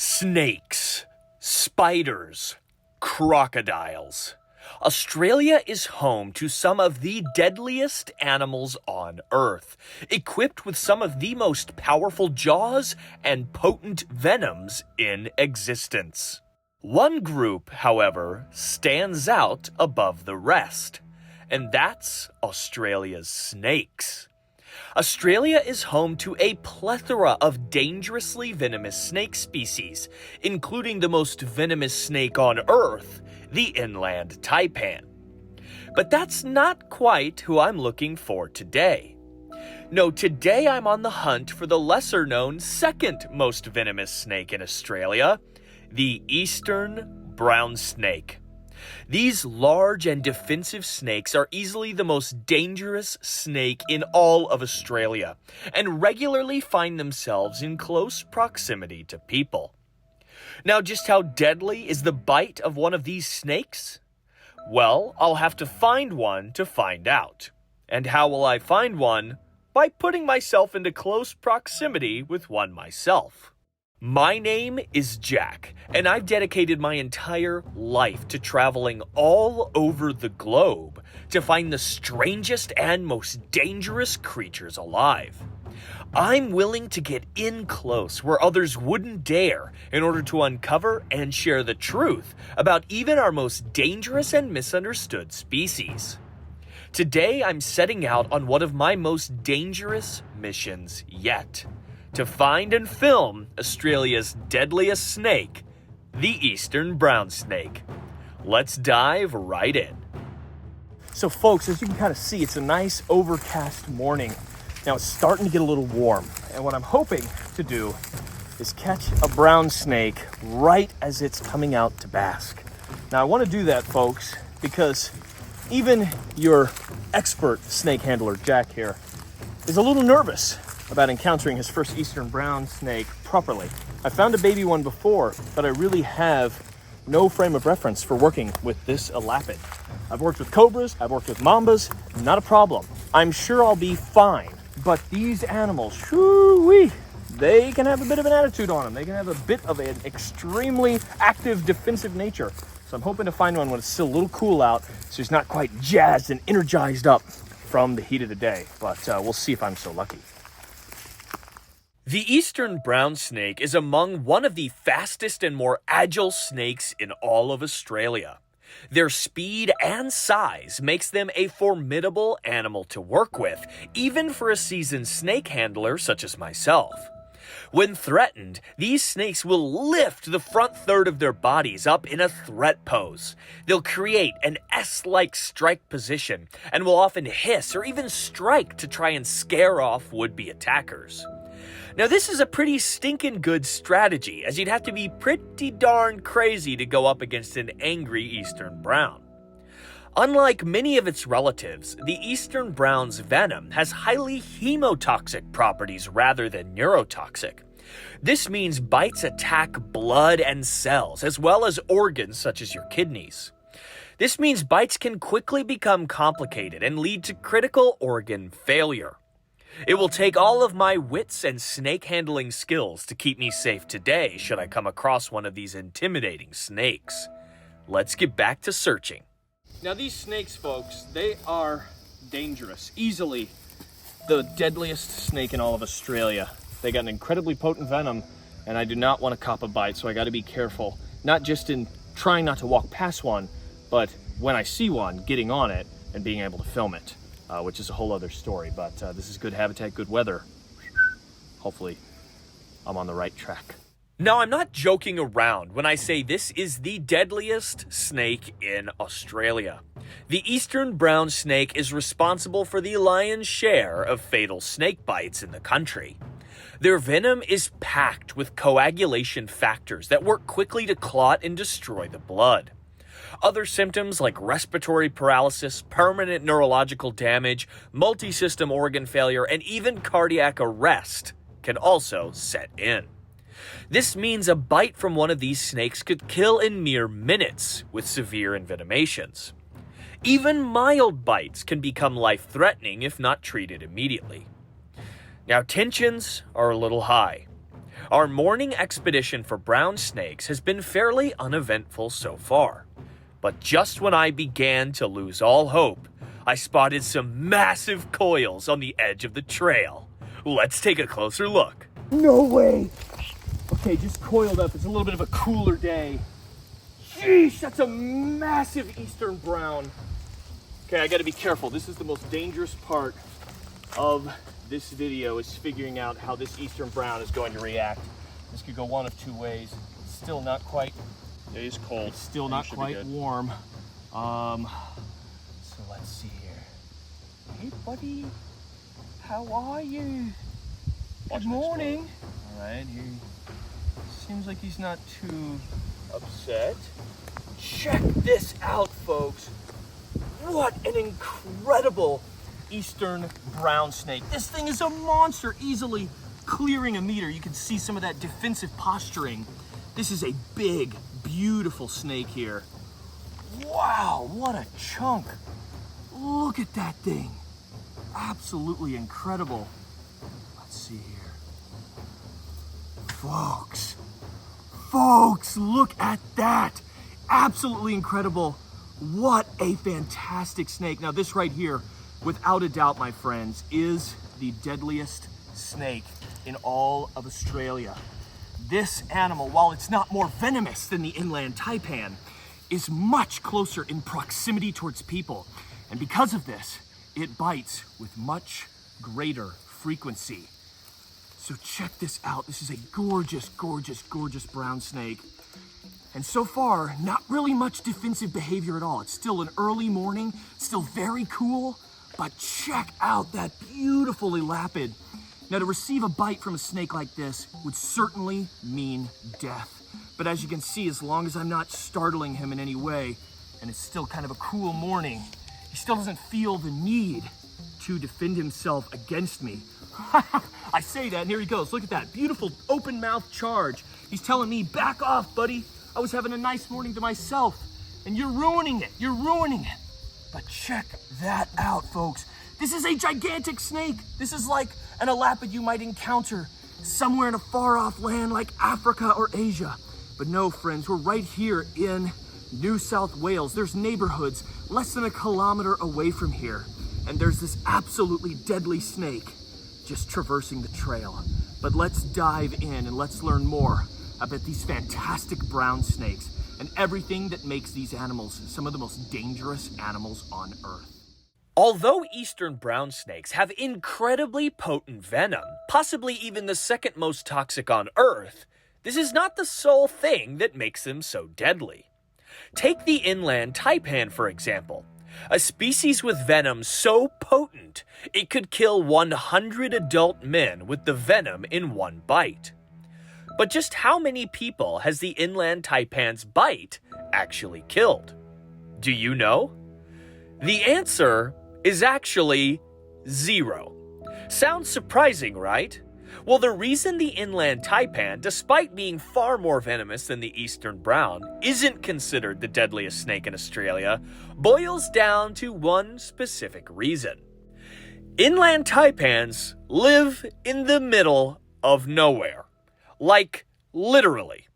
Snakes, spiders, crocodiles. Australia is home to some of the deadliest animals on Earth, equipped with some of the most powerful jaws and potent venoms in existence. One group, however, stands out above the rest, and that's Australia's snakes. Australia is home to a plethora of dangerously venomous snake species, including the most venomous snake on Earth, the inland taipan. But that's not quite who I'm looking for today. No, today I'm on the hunt for the lesser-known second most venomous snake in Australia, the eastern brown snake. These large and defensive snakes are easily the most dangerous snake in all of Australia and regularly find themselves in close proximity to people. Now, just how deadly is the bite of one of these snakes? Well, I'll have to find one to find out. And how will I find one? By putting myself into close proximity with one myself. My name is Jack, and I've dedicated my entire life to traveling all over the globe to find the strangest and most dangerous creatures alive. I'm willing to get in close where others wouldn't dare in order to uncover and share the truth about even our most dangerous and misunderstood species. Today, I'm setting out on one of my most dangerous missions yet. To find and film Australia's deadliest snake, the eastern brown snake. Let's dive right in. So folks, as you can kind of see, it's a nice overcast morning. Now it's starting to get a little warm, and what I'm hoping to do is catch a brown snake right as it's coming out to bask. Now I want to do that, folks, because even your expert snake handler, Jack here, is a little nervous about encountering his first eastern brown snake properly. I found a baby one before, but I really have no frame of reference for working with this elapid. I've worked with cobras, I've worked with mambas, not a problem. I'm sure I'll be fine, but these animals, shoo-wee, they can have a bit of an attitude on them. They can have a bit of an extremely active defensive nature. So I'm hoping to find one when it's still a little cool out, so he's not quite jazzed and energized up from the heat of the day, but we'll see if I'm so lucky. The eastern brown snake is among one of the fastest and more agile snakes in all of Australia. Their speed and size makes them a formidable animal to work with, even for a seasoned snake handler such as myself. When threatened, these snakes will lift the front third of their bodies up in a threat pose. They'll create an S-like strike position and will often hiss or even strike to try and scare off would-be attackers. Now, this is a pretty stinking good strategy, as you'd have to be pretty darn crazy to go up against an angry eastern brown. Unlike many of its relatives, the eastern brown's venom has highly hemotoxic properties rather than neurotoxic. This means bites attack blood and cells, as well as organs such as your kidneys. This means bites can quickly become complicated and lead to critical organ failure. It will take all of my wits and snake handling skills to keep me safe today should I come across one of these intimidating snakes. Let's get back to searching. Now these snakes, folks, they are dangerous. Easily the deadliest snake in all of Australia. They got an incredibly potent venom, and I do not want to cop a bite, so I got to be careful. Not just in trying not to walk past one, but when I see one, getting on it and being able to film it. Which is a whole other story, but this is good habitat, good weather. Hopefully, I'm on the right track. Now, I'm not joking around when I say this is the deadliest snake in Australia. The eastern brown snake is responsible for the lion's share of fatal snake bites in the country. Their venom is packed with coagulation factors that work quickly to clot and destroy the blood. Other symptoms like respiratory paralysis, permanent neurological damage, multi-system organ failure, and even cardiac arrest can also set in. This means a bite from one of these snakes could kill in mere minutes with severe envenomations. Even mild bites can become life-threatening if not treated immediately. Now, tensions are a little high. Our morning expedition for brown snakes has been fairly uneventful so far. But just when I began to lose all hope, I spotted some massive coils on the edge of the trail. Let's take a closer look. No way. Okay, just coiled up. It's a little bit of a cooler day. Sheesh, that's a massive eastern brown. Okay, I gotta be careful. This is the most dangerous part of this video, is figuring out how this eastern brown is going to react. This could go one of two ways. It's still not quite, It is cold. still not quite warm. So let's see here. Hey buddy, how are you? Good morning. All right, he seems like he's not too upset. Check this out, folks. What an incredible eastern brown snake. This thing is a monster, easily clearing a meter. You can see some of that defensive posturing. This is a big, beautiful snake here. Wow, what a chunk. Look at that thing. Absolutely incredible. Let's see here. Folks, look at that. Absolutely incredible. What a fantastic snake. Now this right here, without a doubt, my friends, is the deadliest snake in all of Australia. This animal, while it's not more venomous than the inland taipan, is much closer in proximity towards people. And because of this, it bites with much greater frequency. So check this out. This is a gorgeous, gorgeous, gorgeous brown snake. And so far, not really much defensive behavior at all. It's still an early morning, still very cool, but check out that beautifully lapid. Now, to receive a bite from a snake like this would certainly mean death. But as you can see, as long as I'm not startling him in any way, and it's still kind of a cool morning, he still doesn't feel the need to defend himself against me. I say that, and here he goes. Look at that beautiful open mouth charge. He's telling me, back off, buddy. I was having a nice morning to myself, and you're ruining it. You're ruining it. But check that out, folks. This is a gigantic snake. This is like an elapid you might encounter somewhere in a far-off land like Africa or Asia. But no, friends, we're right here in New South Wales. There's neighborhoods less than a kilometer away from here, and there's this absolutely deadly snake just traversing the trail. But let's dive in and let's learn more about these fantastic brown snakes and everything that makes these animals some of the most dangerous animals on Earth. Although eastern brown snakes have incredibly potent venom, possibly even the second most toxic on Earth, this is not the sole thing that makes them so deadly. Take the inland taipan, for example, a species with venom so potent it could kill 100 adult men with the venom in one bite. But just how many people has the inland taipan's bite actually killed? Do you know? The answer is actually 0. Sounds surprising, right? Well, the reason the inland taipan, despite being far more venomous than the eastern brown, isn't considered the deadliest snake in Australia boils down to one specific reason. Inland taipans live in the middle of nowhere. Like, literally.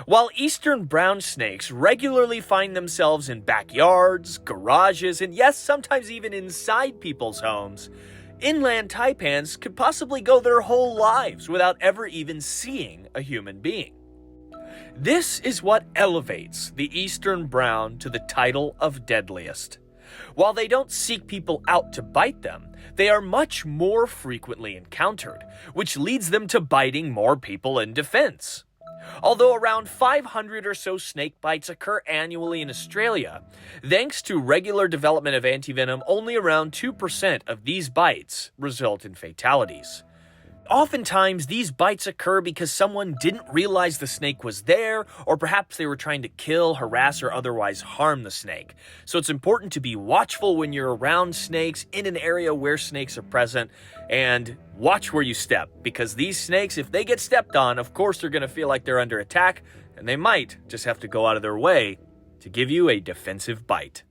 While eastern brown snakes regularly find themselves in backyards, garages, and yes, sometimes even inside people's homes, inland taipans could possibly go their whole lives without ever even seeing a human being. This is what elevates the eastern brown to the title of deadliest. While they don't seek people out to bite them, they are much more frequently encountered, which leads them to biting more people in defense. Although around 500 or so snake bites occur annually in Australia, thanks to regular development of antivenom, only around 2% of these bites result in fatalities. Oftentimes, these bites occur because someone didn't realize the snake was there, or perhaps they were trying to kill, harass, or otherwise harm the snake. So it's important to be watchful when you're around snakes in an area where snakes are present, and watch where you step, because these snakes, if they get stepped on, of course they're going to feel like they're under attack, and they might just have to go out of their way to give you a defensive bite.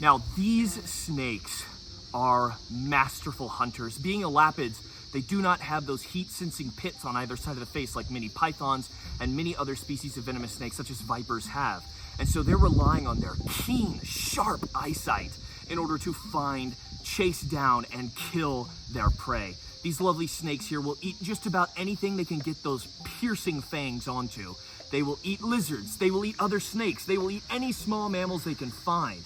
Now, these snakes are masterful hunters. Being elapids, They do not have those heat-sensing pits on either side of the face like many pythons and many other species of venomous snakes, such as vipers, have. And so they're relying on their keen, sharp eyesight in order to find, chase down, and kill their prey. These lovely snakes here will eat just about anything they can get those piercing fangs onto. They will eat lizards, they will eat other snakes, they will eat any small mammals they can find.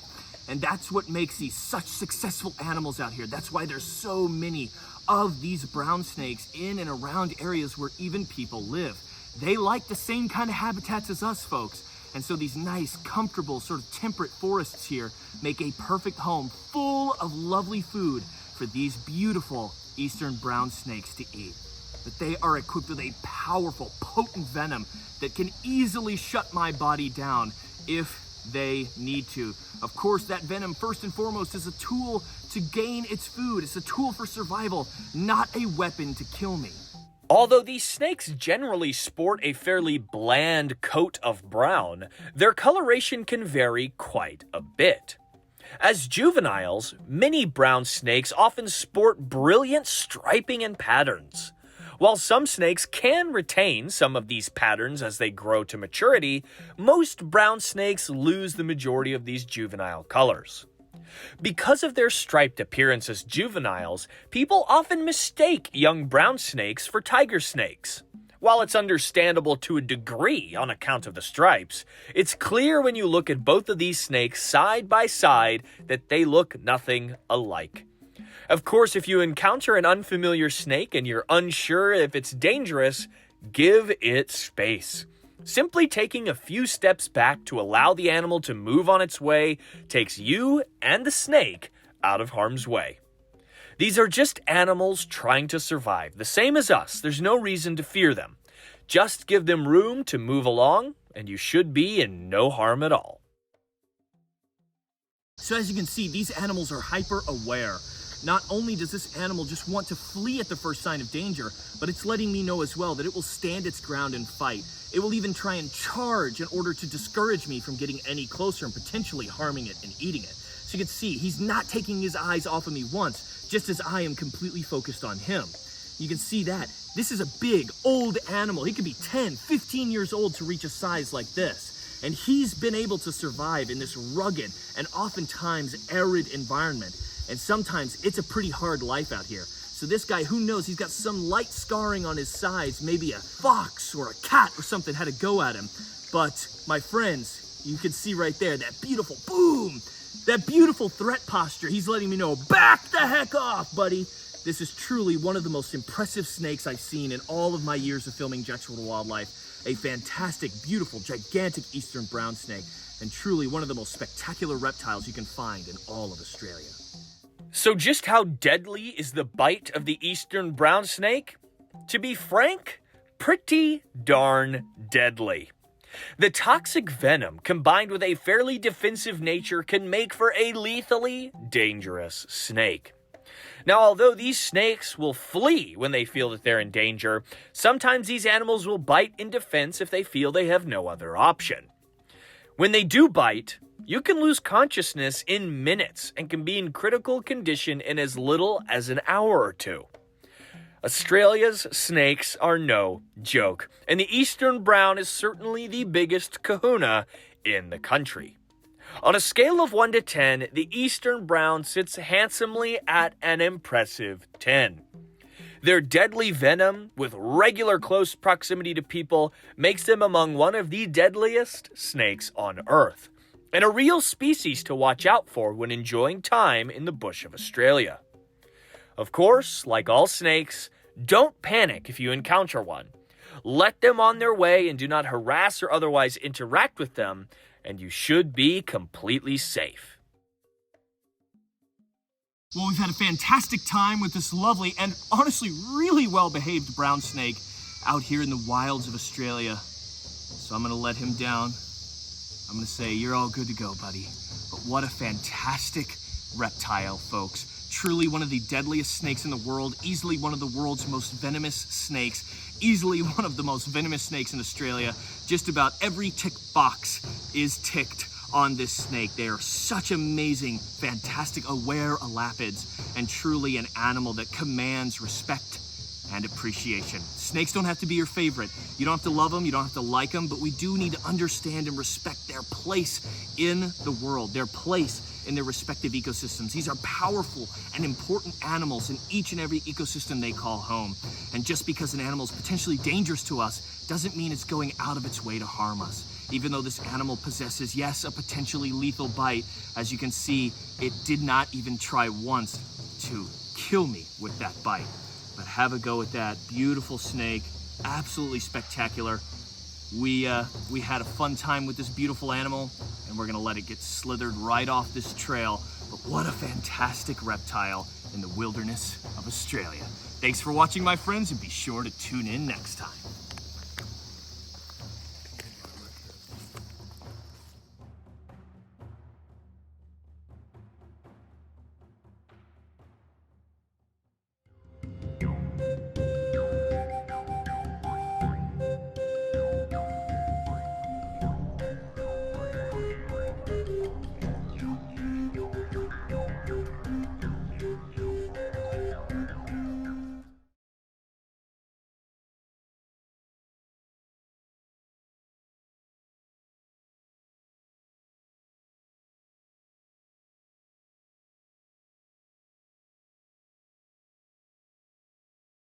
And that's what makes these such successful animals out here. That's why there's so many of these brown snakes in and around areas where even people live. They like the same kind of habitats as us folks. And so these nice, comfortable, sort of temperate forests here make a perfect home full of lovely food for these beautiful eastern brown snakes to eat. But they are equipped with a powerful, potent venom that can easily shut my body down if they need to. Of course, that venom, first and foremost, is a tool to gain its food. It's a tool for survival, not a weapon to kill me. Although these snakes generally sport a fairly bland coat of brown, their coloration can vary quite a bit. As juveniles, many brown snakes often sport brilliant striping and patterns. While some snakes can retain some of these patterns as they grow to maturity, most brown snakes lose the majority of these juvenile colors. Because of their striped appearance as juveniles, people often mistake young brown snakes for tiger snakes. While it's understandable to a degree on account of the stripes, it's clear when you look at both of these snakes side by side that they look nothing alike. Of course, if you encounter an unfamiliar snake and you're unsure if it's dangerous, give it space. Simply taking a few steps back to allow the animal to move on its way takes you and the snake out of harm's way. These are just animals trying to survive, the same as us. There's no reason to fear them. Just give them room to move along, and you should be in no harm at all. So as you can see, these animals are hyper aware. Not only does this animal just want to flee at the first sign of danger, but it's letting me know as well that it will stand its ground and fight. It will even try and charge in order to discourage me from getting any closer and potentially harming it and eating it. So you can see he's not taking his eyes off of me once, just as I am completely focused on him. You can see that. This is a big, old animal. He could be 10, 15 years old to reach a size like this. And he's been able to survive in this rugged and oftentimes arid environment. And sometimes it's a pretty hard life out here. So this guy, who knows, he's got some light scarring on his sides. Maybe a fox or a cat or something had a go at him. But my friends, you can see right there, that beautiful boom, that beautiful threat posture. He's letting me know, back the heck off, buddy. This is truly one of the most impressive snakes I've seen in all of my years of filming Jacksonville Wildlife. A fantastic, beautiful, gigantic eastern brown snake, and truly one of the most spectacular reptiles you can find in all of Australia. So just how deadly is the bite of the eastern brown snake? To be frank, pretty darn deadly. The toxic venom combined with a fairly defensive nature can make for a lethally dangerous snake. Now, although these snakes will flee when they feel that they're in danger, sometimes these animals will bite in defense if they feel they have no other option. When they do bite, you can lose consciousness in minutes and can be in critical condition in as little as an hour or two. Australia's snakes are no joke, and the eastern brown is certainly the biggest kahuna in the country. On a scale of 1 to 10, the eastern brown sits handsomely at an impressive 10. Their deadly venom, with regular close proximity to people, makes them among one of the deadliest snakes on Earth, and a real species to watch out for when enjoying time in the bush of Australia. Of course, like all snakes, don't panic if you encounter one. Let them on their way and do not harass or otherwise interact with them, and you should be completely safe. Well, we've had a fantastic time with this lovely and honestly really well-behaved brown snake out here in the wilds of Australia. So I'm gonna let him down. I'm gonna say, you're all good to go, buddy. But what a fantastic reptile, folks. Truly one of the deadliest snakes in the world, easily one of the world's most venomous snakes, easily one of the most venomous snakes in Australia. Just about every tick box is ticked on this snake. They are such amazing, fantastic, aware elapids, and truly an animal that commands respect and appreciation. Snakes don't have to be your favorite. You don't have to love them, you don't have to like them, but we do need to understand and respect their place in the world, their place in their respective ecosystems. These are powerful and important animals in each and every ecosystem they call home. And just because an animal is potentially dangerous to us doesn't mean it's going out of its way to harm us. Even though this animal possesses, yes, a potentially lethal bite, as you can see, it did not even try once to kill me with that bite. But have a go at that beautiful snake, absolutely spectacular. We had a fun time with this beautiful animal, and we're gonna let it get slithered right off this trail. But what a fantastic reptile in the wilderness of Australia. Thanks for watching, my friends, and be sure to tune in next time.